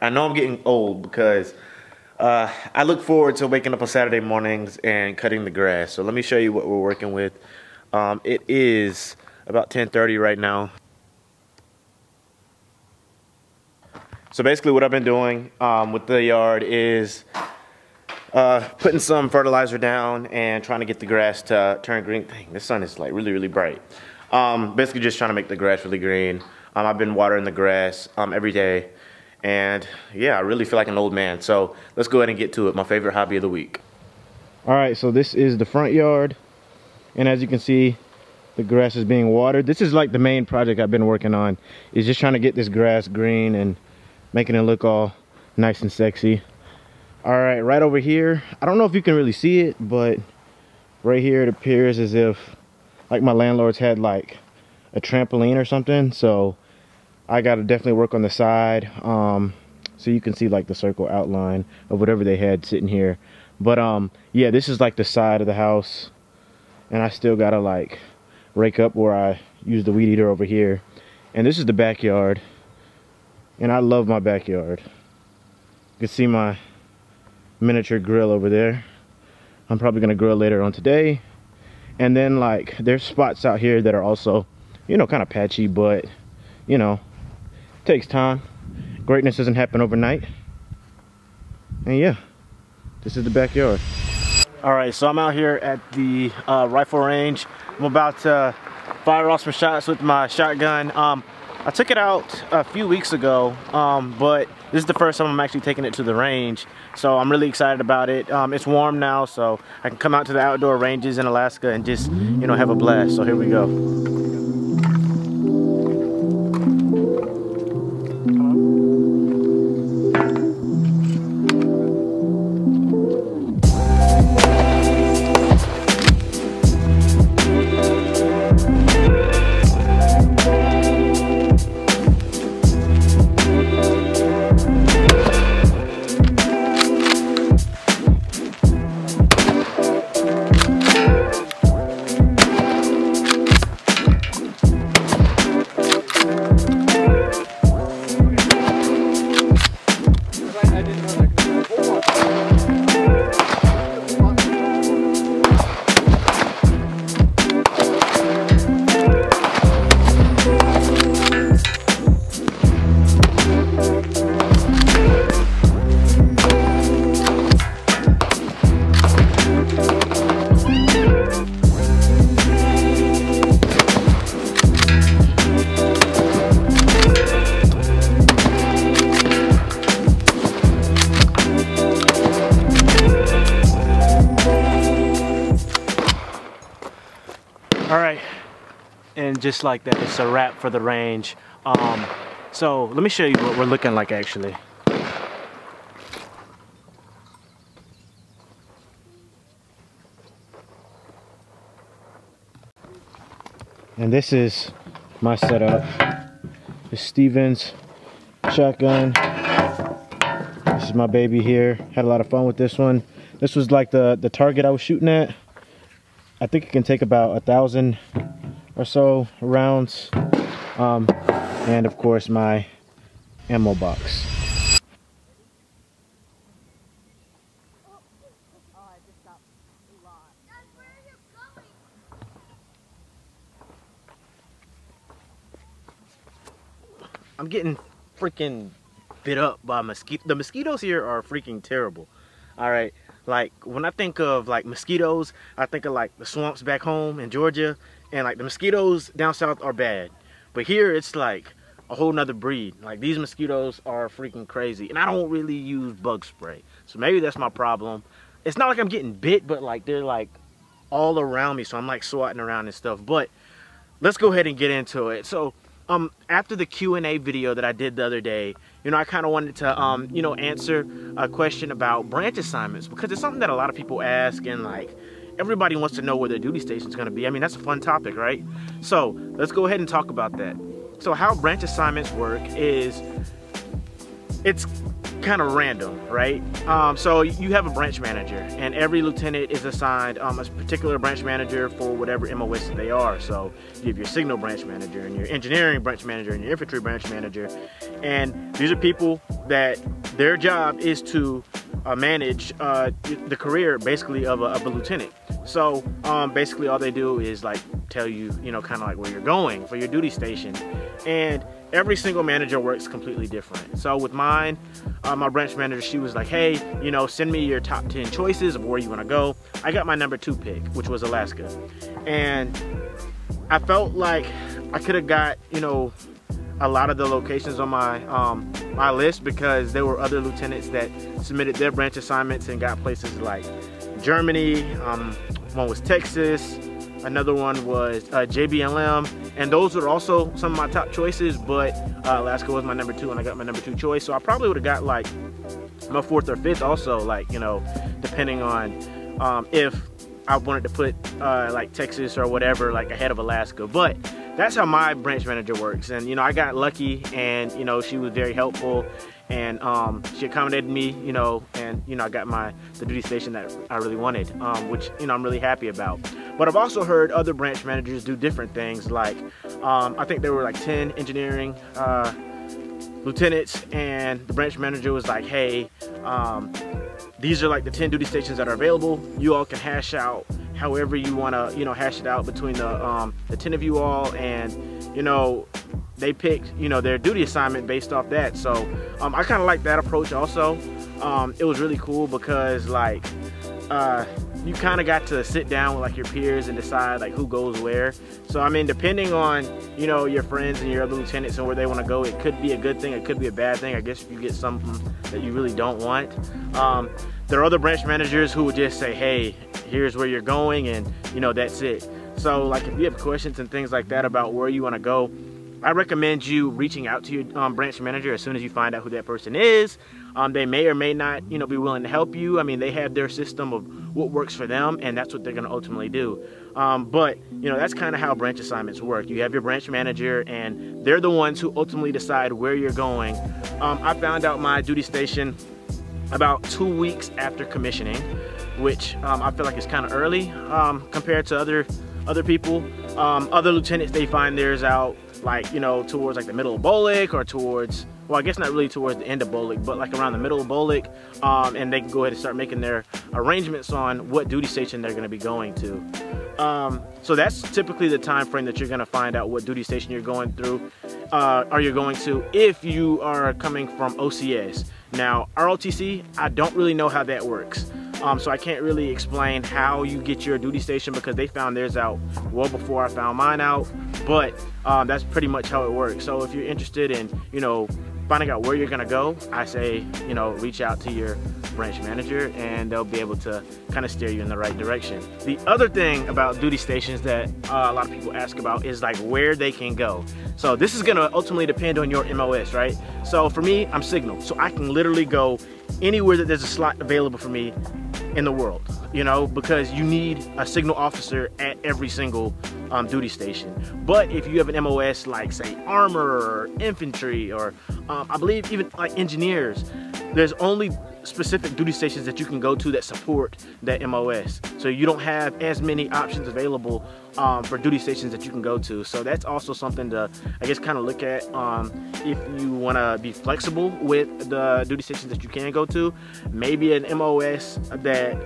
I know I'm getting old because I look forward to waking up on Saturday mornings and cutting the grass. So let me show you what we're working with. It is about 10:30 right now. So basically what I've been doing with the yard is putting some fertilizer down and trying to get the grass to turn green. Dang, this sun is like really bright. Basically just trying to make the grass really green. I've been watering the grass every day. And yeah, I really feel like an old man. So let's go ahead and get to it. My favorite hobby of the week. All right, so this is the front yard. And as you can see, the grass is being watered. This is like the main project I've been working on, is just trying to get this grass green and making it look all nice and sexy. All right, right over here, I don't know if you can really see it, but right here it appears as if like my landlords had like a trampoline or something. So I gotta definitely work on the side, so you can see like the circle outline of whatever they had sitting here. But yeah, this is like the side of the house, and I still gotta like rake up where I use the weed eater over here. And this is the backyard, and I love my backyard. You can see my miniature grill over there. I'm probably gonna grill later on today. And then like there's spots out here that are also, you know, kind of patchy, but you know, takes time. Greatness doesn't happen overnight. And yeah, this is the backyard. All right, so I'm out here at the rifle range. I'm about to fire off some shots with my shotgun. I took it out a few weeks ago, but this is the first time I'm actually taking it to the range. So I'm really excited about it. It's warm now, so I can come out to the outdoor ranges in Alaska and just, you know, have a blast. So here we go. All right, and just like that, it's a wrap for the range. So let me show you what we're looking like actually. And this is my setup. This Stevens shotgun. This is my baby here. Had a lot of fun with this one. This was like the target I was shooting at. I think it can take about 1,000 or so rounds. And of course my ammo box. I'm getting freaking bit up by mosquitoes. The mosquitoes here are freaking terrible. All right. Like when I think of like mosquitoes, I think of like the swamps back home in Georgia, and like the mosquitoes down south are bad. But here it's like a whole nother breed. Like these mosquitoes are freaking crazy, and I don't really use bug spray. So maybe that's my problem. It's not like I'm getting bit, but like they're like all around me. So I'm like swatting around and stuff. But let's go ahead and get into it. So after the Q&A video that I did the other day, you know, I kind of wanted to, you know, answer a question about branch assignments, because it's something that a lot of people ask, and like everybody wants to know where their duty station is going to be. I mean, that's a fun topic, right? So let's go ahead and talk about that. So how branch assignments work is, it's kind of random, right? So you have a branch manager, and every lieutenant is assigned a particular branch manager for whatever MOS they are. So you have your signal branch manager, and your engineering branch manager, and your infantry branch manager. And these are people that their job is to manage the career basically of a lieutenant. So basically all they do is like tell you, you know, kind of like where you're going for your duty station. And every single manager works completely different. So with mine, my branch manager, she was like, hey, you know, send me your top 10 choices of where you want to go. I got my number 2 pick, which was Alaska. And I felt like I could have got, you know, a lot of the locations on my my list, because there were other lieutenants that submitted their branch assignments and got places like Germany, one was Texas, another one was JBLM, and those were also some of my top choices, but Alaska was my number 2 and I got my number 2 choice. So I probably would have got like my 4th or 5th also, like, you know, depending on if I wanted to put like Texas or whatever like ahead of Alaska. But that's how my branch manager works. And you know, I got lucky, and you know, she was very helpful, and she accommodated me, you know, and you know, I got the duty station that I really wanted, which, you know, I'm really happy about. But I've also heard other branch managers do different things. Like I think there were like 10 engineering lieutenants, and the branch manager was like, hey, these are like the 10 duty stations that are available. You all can hash out however you want to, you know, hash it out between the 10 of you all, and you know, they picked, you know, their duty assignment based off that. So I kind of like that approach also. It was really cool because like you kind of got to sit down with like your peers and decide like who goes where. So I mean, depending on, you know, your friends and your other lieutenants and where they want to go, it could be a good thing, it could be a bad thing. I guess if you get something that you really don't want. There are other branch managers who would just say, hey, here's where you're going, and you know, that's it. So like if you have questions and things like that about where you want to go, I recommend you reaching out to your branch manager as soon as you find out who that person is. They may or may not, you know, be willing to help you. I mean, they have their system of what works for them, and that's what they're going to ultimately do. But you know, that's kind of how branch assignments work. You have your branch manager, and they're the ones who ultimately decide where you're going. I found out my duty station about 2 weeks after commissioning, which I feel like is kind of early compared to other people. Other lieutenants, they find theirs out like, you know, towards like the middle of BOLIC, or towards, well, I guess not really towards the end of BOLIC, but like around the middle of BOLIC, and they can go ahead and start making their arrangements on what duty station they're going to be going to. So that's typically the time frame that you're going to find out what duty station you're going through, or you're going to, if you are coming from OCS. Now, ROTC, I don't really know how that works. So I can't really explain how you get your duty station, because they found theirs out well before I found mine out. But that's pretty much how it works. So if you're interested in, you know, finding out where you're gonna go, I say, you know, reach out to your branch manager, and they'll be able to kind of steer you in the right direction. The other thing about duty stations that a lot of people ask about is like where they can go. So this is gonna ultimately depend on your MOS, right? So for me, I'm Signal, so I can literally go anywhere that there's a slot available for me in the world, you know, because you need a signal officer at every single duty station. But if you have an MOS like, say, armor or infantry, or I believe even like engineers, there's only specific duty stations that you can go to that support that MOS. So you don't have as many options available for duty stations that you can go to. So that's also something to, I guess, kind of look at if you want to be flexible with the duty stations that you can go to. Maybe an MOS that,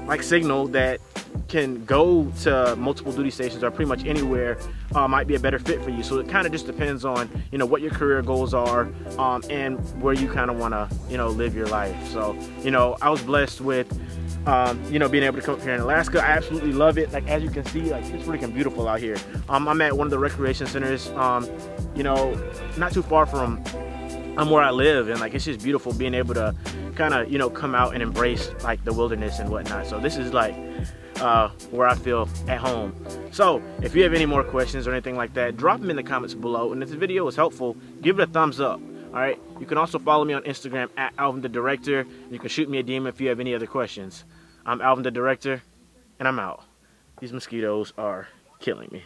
like Signal, that can go to multiple duty stations or pretty much anywhere might be a better fit for you. So it kind of just depends on, you know, what your career goals are and where you kind of want to, you know, live your life. So, you know, I was blessed with, you know, being able to come up here in Alaska. I absolutely love it. Like, as you can see, like, it's freaking beautiful out here. I'm at one of the recreation centers, you know, not too far from where I live, and like, it's just beautiful being able to kind of, you know, come out and embrace like the wilderness and whatnot. So this is like where I feel at home. So if you have any more questions or anything like that, drop them in the comments below, and if the video was helpful, give it a thumbs up. All right, you can also follow me on Instagram at AlvinTheDirector. You can shoot me a DM if you have any other questions. I'm Alvin the Director, and I'm out. These mosquitoes are killing me.